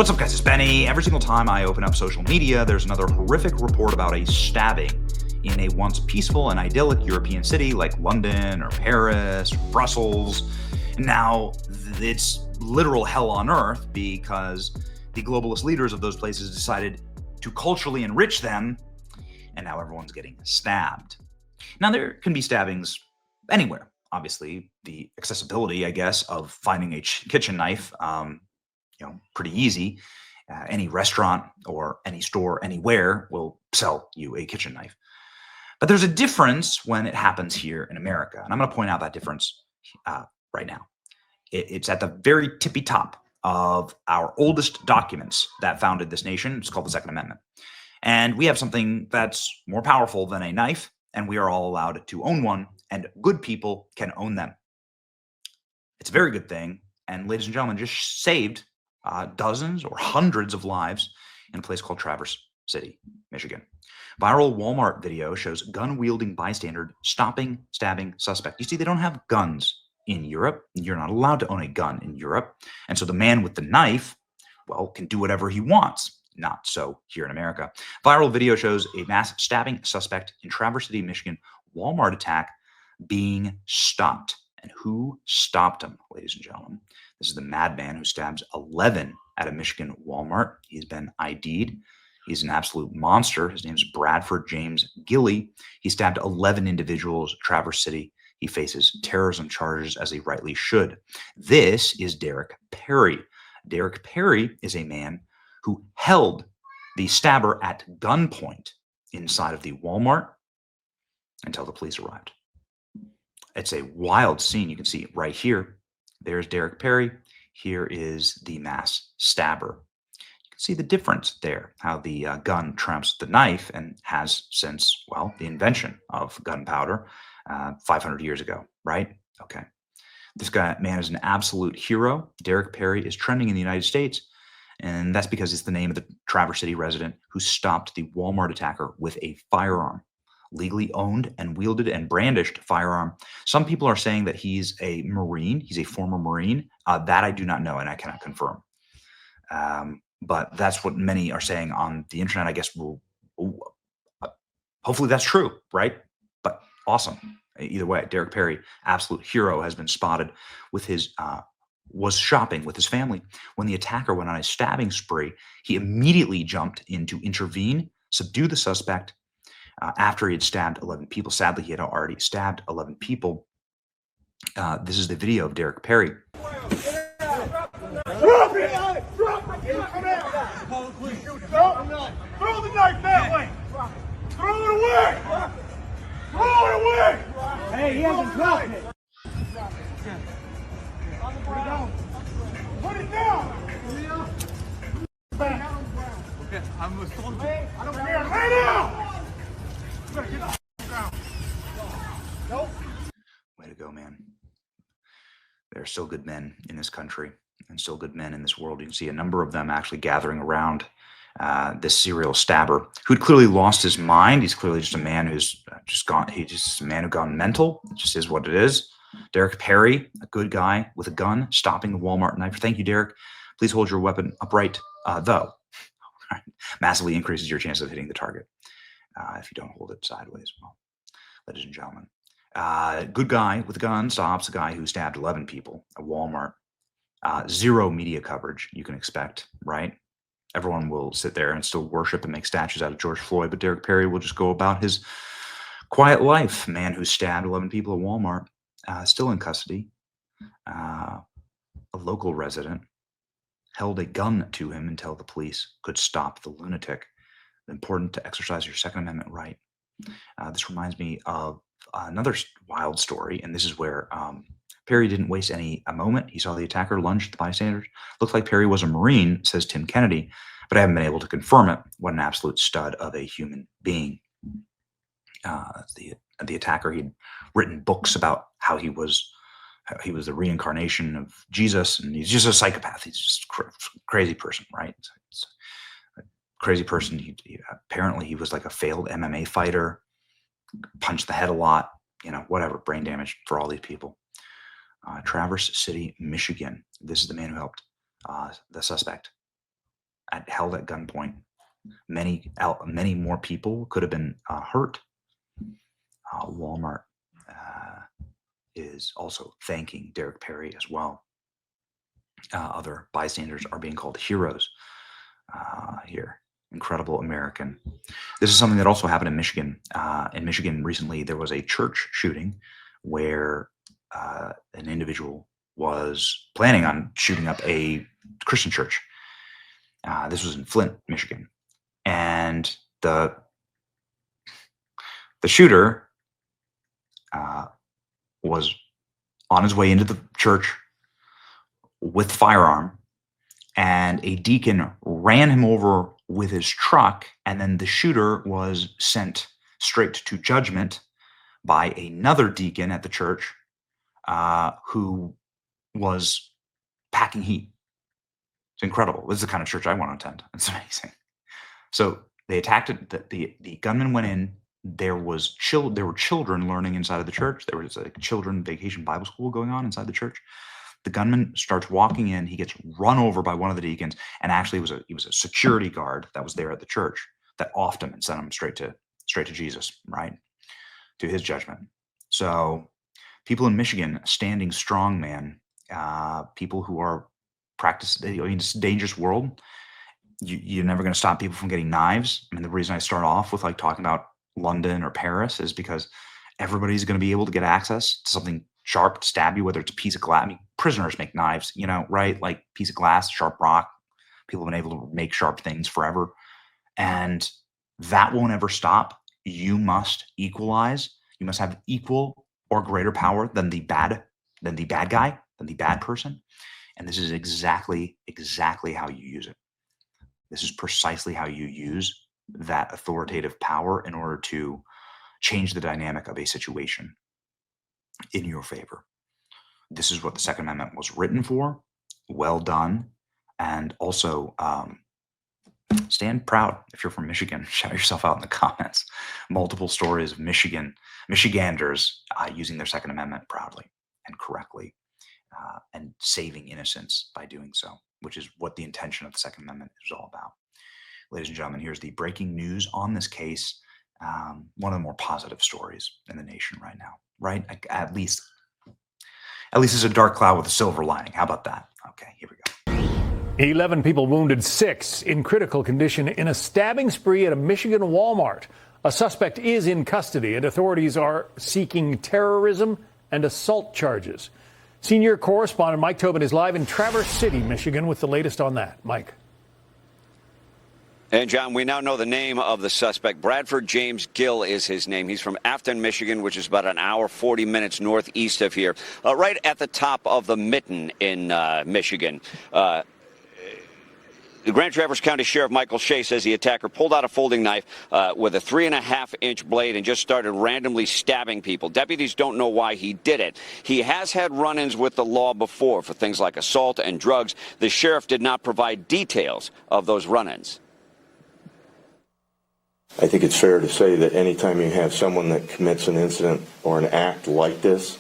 What's up, guys? It's Benny. Every single time I open up social media, there's another horrific report about a stabbing in a once peaceful and idyllic European city like London or Paris or Brussels. Now, it's literal hell on earth because the globalist leaders of those places decided to culturally enrich them, and now everyone's getting stabbed. Now, there can be stabbings anywhere. Obviously, the accessibility, I guess, of finding a kitchen knife, pretty easy. Any restaurant or any store anywhere will sell you a kitchen knife. But there's a difference when it happens here in America. And I'm going to point out that difference right now. It's at the very tippy top of our oldest documents that founded this nation. It's called the Second Amendment. And we have something that's more powerful than a knife, and we are all allowed to own one, and good people can own them. It's a very good thing. And ladies and gentlemen, just saved dozens or hundreds of lives in a place called Traverse City, Michigan. Viral Walmart video shows gun-wielding bystander stopping stabbing suspect. You see, they don't have guns in Europe. You're not allowed to own a gun in Europe. And so the man with the knife, well, can do whatever he wants. Not so here in America. Viral video shows a mass stabbing suspect in Traverse City, Michigan Walmart attack being stopped. And who stopped him, ladies and gentlemen? This is the madman who stabs 11 at a Michigan Walmart. He's been ID'd. He's an absolute monster. His name is Bradford James Gilly. He stabbed 11 individuals at Traverse City. He faces terrorism charges, as he rightly should. This is Derrick Perry. Derrick Perry is a man who held the stabber at gunpoint inside of the Walmart until the police arrived. It's a wild scene. You can see right here. There's Derrick Perry. Here is the mass stabber. You can see the difference there, how the gun trumps the knife and has since, well, the invention of gunpowder 500 years ago, right? Okay. This man is an absolute hero. Derrick Perry is trending in the United States, and that's because it's the name of the Traverse City resident who stopped the Walmart attacker with a firearm. Legally owned and wielded and brandished firearm. Some people are saying that he's a Marine. He's a former Marine. That I do not know, and I cannot confirm. But that's what many are saying on the internet. I guess hopefully that's true, right? But awesome. Either way, Derrick Perry, absolute hero, has been spotted with his was shopping with his family. When the attacker went on a stabbing spree, he immediately jumped in to intervene, subdue the suspect, after he had stabbed 11 people. Sadly, he had already stabbed 11 people. This is the video of Derrick Perry. Drop it! Throw the knife that way! Throw it away! Throw it away! Hey, he hasn't dropped it. Put it down! Okay, I'm a soldier. I don't care. Lay down! Nope. Way to go, man. There are still good men in this country and still good men in this world. You can see a number of them actually gathering around this serial stabber who'd clearly lost his mind. He's clearly just a man who's just a man who gone mental. It just is what it is. Derrick Perry, a good guy with a gun, stopping the Walmart knife. Thank you, Derrick. Please hold your weapon upright, though. Massively increases your chance of hitting the target if you don't hold it sideways. Well, ladies and gentlemen, good guy with a gun stops a guy who stabbed 11 people at Walmart. Zero media coverage you can expect, right? Everyone will sit there and still worship and make statues out of George Floyd, but Derrick Perry will just go about his quiet life. Man who stabbed 11 people at Walmart, still in custody. A local resident held a gun to him until the police could stop the lunatic. Important to exercise your Second Amendment right. This reminds me of another wild story, and this is where Perry didn't waste a moment. He saw the attacker lunge at the bystanders. Looked like Perry was a Marine, says Tim Kennedy, but I haven't been able to confirm it. What an absolute stud of a human being. The attacker, he'd written books about how he was the reincarnation of Jesus, and he's just a psychopath. He's just a crazy person, right? It's a crazy person. Apparently he was like a failed MMA fighter, punched the head a lot, whatever, brain damage for all these people. Traverse City, Michigan. This is the man who helped the suspect held at gunpoint. Many more people could have been hurt. Walmart is also thanking Derrick Perry as well. Other bystanders are being called heroes here. Incredible American. This is something that also happened in Michigan. In Michigan recently, there was a church shooting where an individual was planning on shooting up a Christian church. This was in Flint, Michigan. And the shooter was on his way into the church with firearm, and a deacon ran him over with his truck, and then the shooter was sent straight to judgment by another deacon at the church who was packing heat. It's incredible. This is the kind of church I want to attend. It's amazing. So they attacked it. The gunman went in. There were children learning inside of the church. There was a children vacation Bible school going on inside the church. The gunman starts walking in. He gets run over by one of the deacons, and actually he was a security guard that was there at the church that offed him and sent him straight to Jesus, right, to his judgment. So people in Michigan standing strong, man. People who are practicing. I mean, it's a dangerous world. You're never going to stop people from getting knives. I mean, the reason I start off with like talking about London or Paris is because everybody's going to be able to get access to something sharp to stab you, whether it's a piece of glass. I mean, prisoners make knives, right? Like piece of glass, sharp rock. People have been able to make sharp things forever. And that won't ever stop. You must equalize. You must have equal or greater power than the bad guy, than the bad person. And this is exactly how you use it. This is precisely how you use that authoritative power in order to change the dynamic of a situation in your favor. This is what the Second Amendment was written for. Well done. And also stand proud. If you're from Michigan, shout yourself out in the comments. Multiple stories of Michiganders using their Second Amendment proudly and correctly and saving innocence by doing so, which is what the intention of the Second Amendment is all about. Ladies and gentlemen, here's the breaking news on this case. One of the more positive stories in the nation right now, right? At least it's a dark cloud with a silver lining. How about that? Okay, here we go. 11 people wounded, 6 in critical condition in a stabbing spree at a Michigan Walmart. A suspect is in custody, and authorities are seeking terrorism and assault charges. Senior correspondent Mike Tobin is live in Traverse City, Michigan, with the latest on that. Mike. And, John, we now know the name of the suspect. Bradford James Gill is his name. He's from Afton, Michigan, which is about an hour, 40 minutes northeast of here, right at the top of the Mitten in Michigan. The Grand Traverse County Sheriff Michael Shea says the attacker pulled out a folding knife with a 3.5-inch blade and just started randomly stabbing people. Deputies don't know why he did it. He has had run-ins with the law before for things like assault and drugs. The sheriff did not provide details of those run-ins. I think it's fair to say that anytime you have someone that commits an incident or an act like this,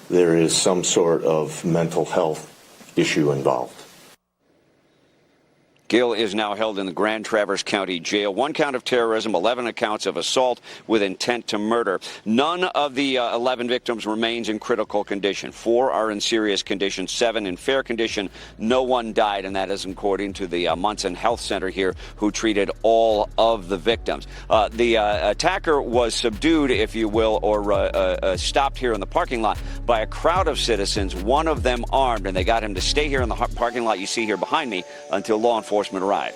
there is some sort of mental health issue involved. Gill is now held in the Grand Traverse County Jail. 1 count of terrorism, 11 accounts of assault with intent to murder. None of the 11 victims remains in critical condition. 4 are in serious condition, 7 in fair condition. No one died, and that is according to the Munson Health Center here, who treated all of the victims. The attacker was subdued, if you will, or stopped here in the parking lot by a crowd of citizens, one of them armed, and they got him to stay here in the parking lot you see here behind me until law enforcement arrived.